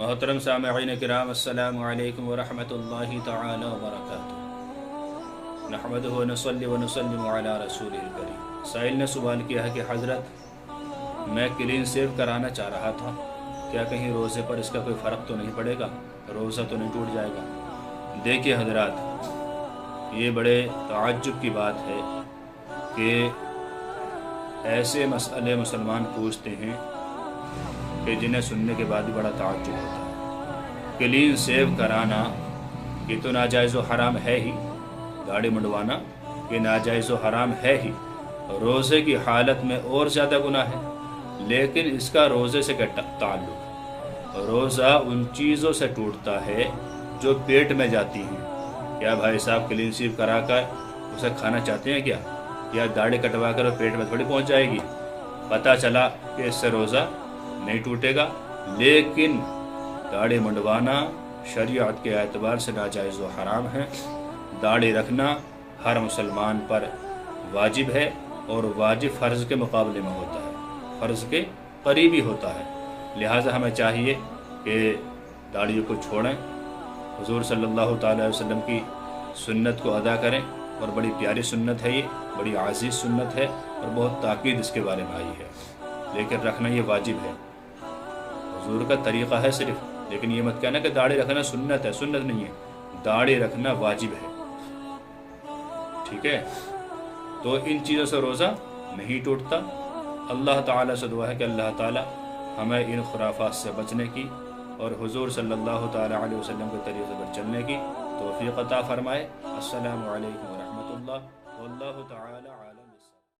मोहतरम सामईन किराम अस्सलामु अलैकुम वरहमतुल्लाहि तआला वबरकातुहू। नहमदुहु व नसल्ली व नुसल्लिमु अला रसूलिल करीम। साइल ने सवाल किया है कि हज़रत मैं क्लीन शेव कराना चाह रहा था, क्या कहीं रोज़े पर इसका कोई फ़र्क तो नहीं पड़ेगा, रोज़ा तो नहीं टूट जाएगा? देखिए हज़रात, ये बड़े ताज्जुब की बात है कि ऐसे मसले मुसलमान पूछते हैं कि जिन्हें सुनने के बाद भी बड़ा ताज्जुब होता है। क्लीन शेव कराना ये तो नाजायज़ व हराम है ही, दाढ़ी मुंडवाना ये नाजायज़ व हराम है ही, रोज़े की हालत में और ज़्यादा गुनाह है। लेकिन इसका रोज़े से क्या ताल्लुक़? रोज़ा उन चीज़ों से टूटता है जो पेट में जाती हैं। क्या भाई साहब क्लीन शेव करा कर उसे खाना चाहते हैं क्या? या दाढ़ी कटवा कर पेट में थोड़ी पहुंच जाएगी? पता चला कि इससे रोज़ा नहीं टूटेगा, लेकिन दाढ़ी मुंडवाना शरीयत के एतबार से नाजायज़ व हराम है। दाढ़ी रखना हर मुसलमान पर वाजिब है और वाजिब फ़र्ज़ के मुकाबले में होता है, फ़र्ज़ के करीबी होता है। लिहाजा हमें चाहिए कि दाढ़ी को छोड़ें, हुज़ूर सल्लल्लाहु अलैहि वसल्लम की सुन्नत को अदा करें। और बड़ी प्यारी सुन्नत है, ये बड़ी अज़ीज़ सुन्नत है और बहुत ताकीद इसके बारे में आई है, लेकिन रखना ये वाजिब है। हुज़ूर का तरीक़ा है सिर्फ, लेकिन ये मत कहना कि दाढ़ी रखना सुन्नत है, सुन्नत नहीं है, दाढ़ी रखना वाजिब है। ठीक है, तो इन चीज़ों से रोज़ा नहीं टूटता। अल्लाह ताला से दुआ है कि अल्लाह ताला हमें इन खुराफात से बचने की और हुज़ूर सल्लल्लाहु ताला अलैहि वसल्लम के तरीक़े पर चलने की तौफ़ीक़ अता फ़रमाए। अस्सलामु अलैकुम व रहमतुल्लाह वल्लाहु ताला।